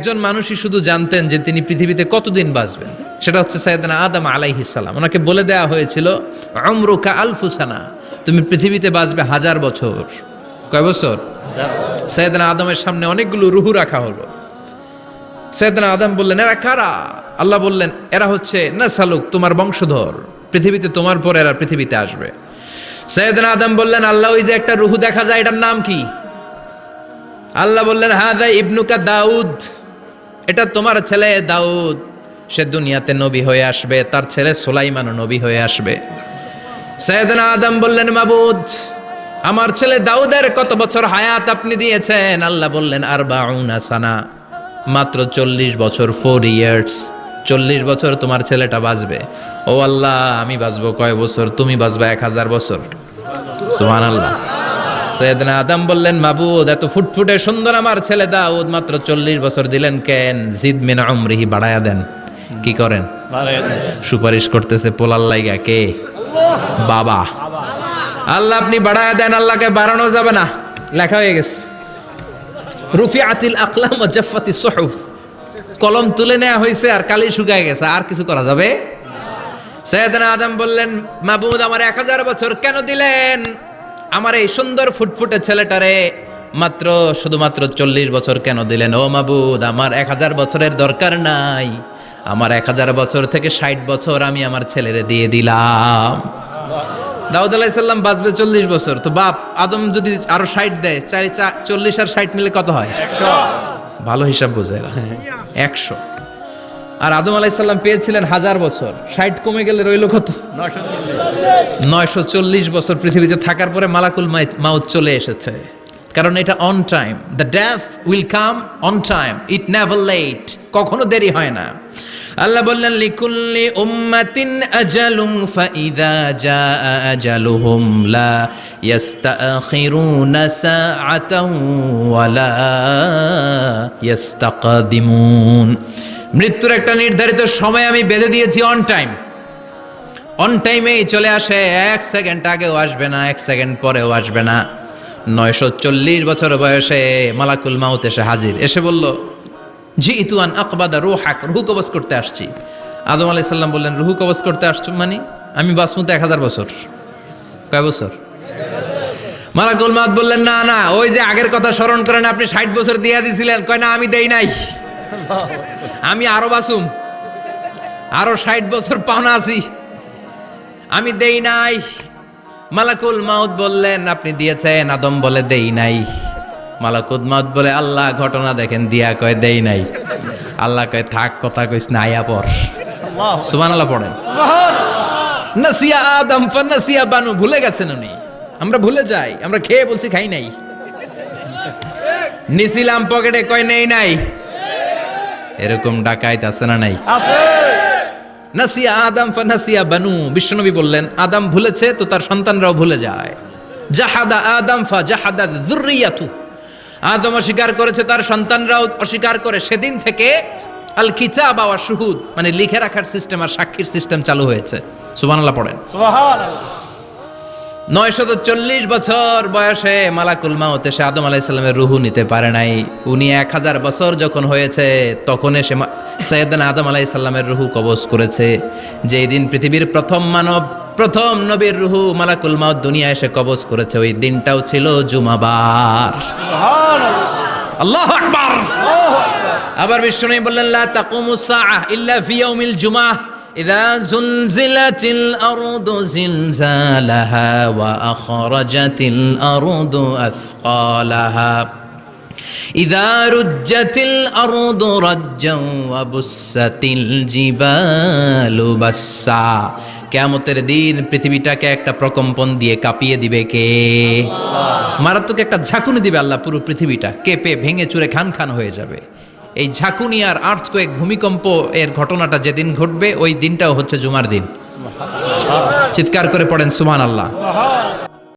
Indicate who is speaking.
Speaker 1: একজন মানুষই শুধু জানতেন যে তিনি পৃথিবীতে কতদিন বাঁচবেন, সেটা হচ্ছে সাইয়েদনা আদম আলাইহিস সালাম। ওনাকে বলে দেওয়া হয়েছিল উমরুকা আলফু সানা, তুমি পৃথিবীতে বাঁচবে 1000 বছর। কয় বছর? সাইয়েদনা আদমের সামনে অনেকগুলো রুহু রাখা হলো। সাইয়েদনা আদম বললেন, এরা কারা? আল্লাহ বললেন, এরা হচ্ছে নাসালুক, তোমার বংশধর, পৃথিবীতে তোমার পর এরা পৃথিবীতে আসবে। সাইয়েদনা আদম বললেন, আল্লাহ ওই যে একটা রুহু দেখা যায়, এটার নাম কি? আল্লাহ বললেন, হাদা ইবনুকা দাউদ, এটা তোমার ছেলে দাউদ, সে দুনিয়াতে নবী হয়ে আসবে, তার ছেলে সুলাইমানও নবী হয়ে আসবে। সাইয়েদনা আদম বললেন, মাবুদ, আমার ছেলে দাউদের কত বছর হায়াত আপনি দিয়েছেন? আল্লাহ বললেন, 40 সানা, মাত্র 40 বছর, 4 ইয়ার্স, 40 বছর তোমার ছেলেটা বাঁচবে। ও আল্লাহ, আমি বাঁচবো কয় বছর? তুমি বাঁচবা 1000 বছর। সুবহানাল্লাহ। সাইয়েদনা আদম বললেন, মাবুদ, এত ফুটফুটে সুন্দর আমার ছেলে দাউদ, মাত্র 40 বছর দিলেন কেন? জিদ মিন উমরিহি, বাড়ায়া দেন। কি করেন? সুপারিশ করতেছে পোলার লাইগা কে? বাবা। আল্লাহ আপনি বাড়ায়া দেন, আল্লাহকে বাড়ানো যাবে না। লেখা হয়ে গেছে, রুফিআতিল আকলাম ওয়া জাফফাতিস সুহুফ, কলম তুলে নেওয়া হয়েছে আর কালি শুকায় গেছে, আর কিছু করা যাবে? সাইয়েদনা আদম বললেন, মাবুদ, আমার 1000 বছর কেন দিলেন? আমার এই সুন্দর ফুটফুটে ছেলেটারে মাত্র শুধুমাত্র 40 বছর কেন দিলেন? ও মাবুদ, আমার 1000 বছরের দরকার নাই, আমার 1000 বছর থেকে 60 বছর আমি আমার ছেলেরে দিয়ে দিলাম। দাউদ আলাইহিস সালাম বাঁচবে 40 বছর, তো বাপ আদম যদি আরো 60 দেয়, 40 আর 60 মিলে কত হয়? 100। ভালো হিসাব বোঝে এরা, 100। আর আদম আলাইহিস সালাম পেয়েছিলেন 1000 বছর, 60 কমে গেলে রইল কত? 940 বছর পৃথিবীতে থাকার পরে মালাকুল মাউত চলে এসেছে, কারণ এটা on time. The death will come on time, it never late, কখনো দেরি হয় না। আল্লাহ বললেন, লিকুল্লি উম্মাতিন আজালুন ফাইযা জাআ আজালুহুম লা ইস্তাখিরুনা সাআতান ওয়া লা ইস্তাকদিমুন। মৃত্যুর একটা নির্ধারিত সময় আমি বেঁধে দিয়েছি, অন টাইম। অন টাইমেই চলে আসে, 1 সেকেন্ড আগেও আসবে না, 1 সেকেন্ড পরেও আসবে না। 940 বছর বয়সে মালাকুল মাউত এসে হাজির, এসে বলল, জিইতু আন আকবাদা রূহাক, রূহ কবজ করতে আসছি। আদম আলাইহিস সালাম বললেন, রূহ কবজ করতে আসছো মানে? আমি বাঁচবো তো 1000 বছর। কয় বছর? মালাকুল মাউত বললেন, না না, ওই যে আগের কথা স্মরণ করেন, আপনি 60 বছর দিয়ে দিয়েছিলেন। কয় না, আমি দেই নাই, আমি আরো বাঁচুম, আরো 60 বছর পাওনা আছি, আমি দেই নাই। মালাকুল মাউত বললেন, আপনি দিয়েছেন? আদম বলে, দেই নাই। মালাকুল মাউত বলে, আল্লাহ ঘটনা দেখেন, দিয়া কয় দেই নাই। আল্লাহ কয়, থাক, কথা কইস না, আয়া পর। সুবহানাল্লাহ পড়েন। নাসিয়া আদম ফানাসিয়া বানু, ভুলে গেছেন উনি। আমরা ভুলে যাই, আমরা খেয়ে বলছি খাই নাই, নিছিলাম পকেটে, কয় নেই নাই। এরকম ডাকাইত আছে না নাই? নাসিয়া আদম ফানাসিয়া বানু, বিশ্বনবী বললেন, আদম ভুলেছে তো তার সন্তানরাও ভুলে যায়। জাহাদা আদম ফা জাহাদা যুররিয়াতু, আদম অস্বীকার করেছে, তার সন্তানরাও অস্বীকার করে। সেদিন থেকে আল কিতাব ওয়া শুহুদ, মানে লিখে রাখার সিস্টেম আর সাক্ষীর সিস্টেম চালু হয়েছে। সুবহানাল্লাহ পড়েন। সুবহানাল্লাহ। 940 বছর বয়সে মালাকুল মাউত এসে আদম আলাইহিস সালামের রূহ নিতে পারে নাই। উনি 1000 বছর যখন হয়েছে তখন এসে সাইয়েদনা আদম আলাইহিস সালামের রূহ কবজ করেছে। যেই দিন পৃথিবীর প্রথম মানব, প্রথম নবীর রূহ মালাকুল মাউত দুনিয়া এসে কবজ করেছে, ওই দিনটাও ছিল জুমাবার। সুবহানাল্লাহ, আল্লাহু আকবার। আবার বিশ্বনবী বললেন, লা তাকুমুস সাআহ ইল্লা ফি ইয়াউমিল জুমআহ ইযা যুলজিলাতিল আরদু জিলজালাহা ওয়া আখরাজাতিল আরদু আসকালাহা ইযা রুজ্জাতিল আরদু রাজ্জান ওয়া বুসাতিল জিবালু বাসসা। কিয়ামতের দিন পৃথিবীটাকে একটা প্রকম্পন দিয়ে কাঁপিয়ে দিবে কে? আল্লাহ। মারাত্মক একটা ঝাঁকুনি দিবে আল্লাহ, পুরো পৃথিবীটা কেঁপে ভেঙে চুরে খান খান হয়ে যাবে। এই ঝাঁকুনি আর আর্থকোয়েক, ভূমিকম্প এর ঘটনাটা যেদিন ঘটবে ওই দিনটাও হচ্ছে জুমার দিন। চিৎকার করে পড়েন সুবহানাল্লাহ।